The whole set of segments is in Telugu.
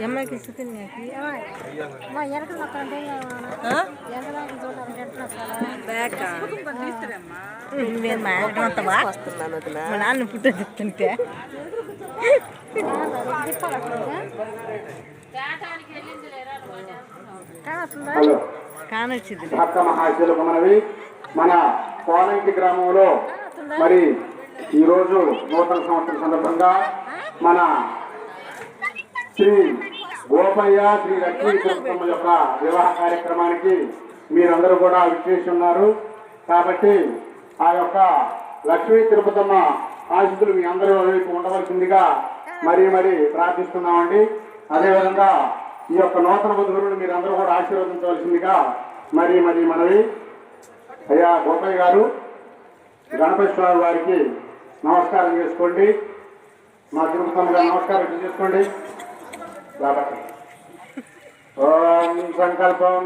అమ్మాయికి ఇస్తుంది వస్తున్నాను నాన్న పుట్ట చెప్తుంటే కానొచ్చింది. మనవి మన కోనంకి గ్రామంలో మరి ఈరోజు నూతన సంవత్సరం సందర్భంగా మన శ్రీ గోపయ్య శ్రీ లక్ష్మీ తిరుపతమ్మ యొక్క వివాహ కార్యక్రమానికి మీరందరూ కూడా విచ్చేసి ఉన్నారు. కాబట్టి ఆ యొక్క లక్ష్మీ తిరుపతమ్మ ఆశీస్సులు మీ అందరూ ఉండవలసిందిగా మరీ ప్రార్థిస్తున్నామండి. అదేవిధంగా ఈ యొక్క నూతన వధువులను మీరందరూ కూడా ఆశీర్వదించవలసిందిగా మరీ మనవి. అయ్యా గోపయ్య గారు, గణపతి స్వామి వారికి నమస్కారం చేసుకోండి. మా తిరుపతమ్మ గారు నమస్కారం చేసుకోండి. కాబట్టి ఓం సంకల్పం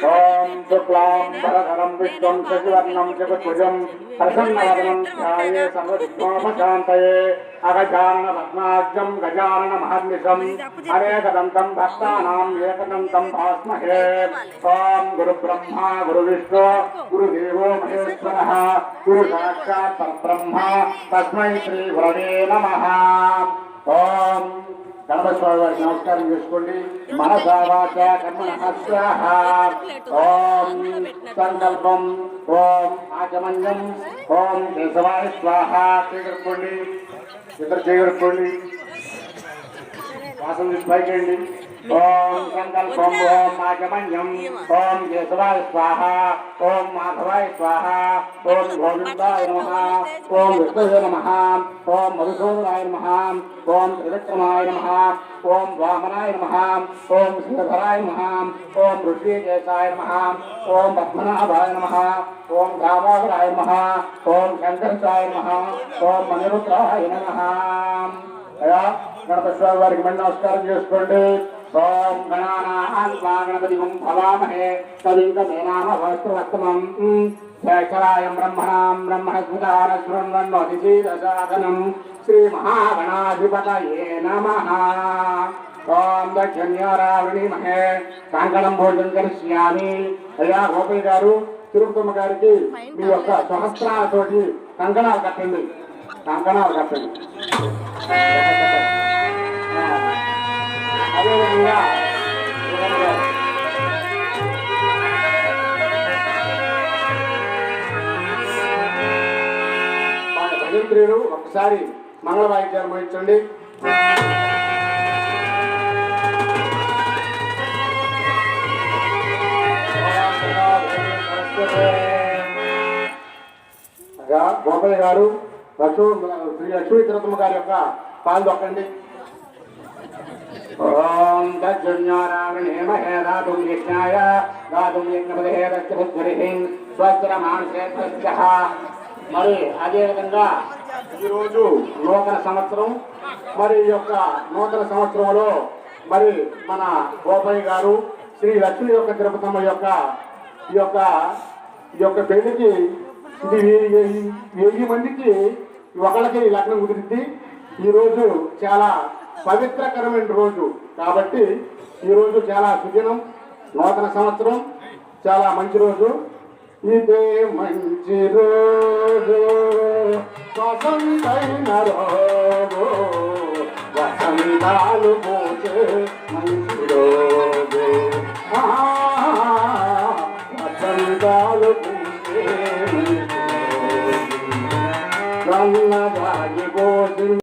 ఓం శుక్లాం భరధరం విష్ణుం శశివర్ణం చతుర్భుజం ప్రసన్నవదనం ధ్యాయే సర్వవిఘ్నోపశాంతయే అగజానన పద్మార్జం గజానన మహర్నిశం అనేకదంతం భక్తానాం ఏకదంతం భాస్మహే. ఓం గురు బ్రహ్మ గురు విష్ణు గురుదేవో మహేశ్వరః గురు సాక్షాత్ పరబ్రహ్మ తస్మై శ్రీ గురవే నమః. ఓం గణపతి స్వామి వారికి నమస్కారం చేసుకోండి. మనసా వాచా కర్మణః స్వాహ. ఓం సంకల్పం ఓం ఆచమన్యం ఓం కేశవాయ స్వాహ. చేయగలుపుకోండి, ఇద్దరు చేయగలుపుకోండి. వాసన తీసి పైకేయండి. ఓం సంకల్పం ఓం ఆచమన్యం ఓం కేశవాయ స్వాహ. ఓం మాధవాయ స్వాహ. ఓం గోవిందాయ నమః. ఓం విష్ణువే నమః. ఓం మధుసూదనాయ నమః. ఓం త్రివిక్రమాయ నమః. ఓం వామనాయ నమః. ఓం శ్రీధరాయ నమః. ఓం ఋషికేశాయ నమః. ఓం పద్మనాభాయ నమః. ఓం దామోదరాయ నమః. ఓం శంకరాయ నమః. ఓం మణిరుద్రాయ నమః. అయ్యా గణపతి స్వామి వారికి మళ్ళీ నమస్కారం చేసుకోండి. ఓం గణానాం గణపతిం భవామహే కవిం కవీనామభవస్తుమం శేఖరాయం బ్రహ్మణాం బ్రహ్మస్మితాన శృణ్వన్నోతిశీలసాదనం శ్రీ మహాగణాధిపతయే నమః. ఓం దక్షిణ్యారావణీమహే కాంకణం భోజనం కరిష్యామి. అయ్యా గోపయ్య గారు, తిరుపతమ్మ గారికి మీ యొక్క సహస్రాలతోటి కంకణాలు కట్టండి. అదేవిధంగా భజంత్రులు ఒకసారి మంగళ వాయిద్యాలు మోయించండి. గోపయ్య గారు శ్రీ లక్ష్మీ తిరుపతమ్మ గారి యొక్క పాలు దొక్కండి. ఓం తజ్జన్యారావణేమహే దాతుం యజ్ఞాయ దాతుం యజ్ఞపదే దక్షిణ స్వస్తిర మానసేత్య. మరి అదేవిధంగా ఈరోజు నూతన సంవత్సరం. మరి ఈ యొక్క నూతన సంవత్సరంలో మరి మన గోపయ్య గారు శ్రీ లక్ష్మీ యొక్క తిరుపతమ్మ యొక్క ఈ యొక్క పెళ్లికి ఇది 1000 మందికి ఒకళ్ళకి లగ్నం కుదిరింది. ఈరోజు చాలా పవిత్రకరమైన రోజు కాబట్టి ఈరోజు చాలా సుదినం, నూతన సంవత్సరం, చాలా మంచి రోజు. ఇదే మంచి రోజు వసంతైన రోజు వసంతాలు పోచే మంచి రోజు వసంతాలు పోచే సన్నజాజి పోసి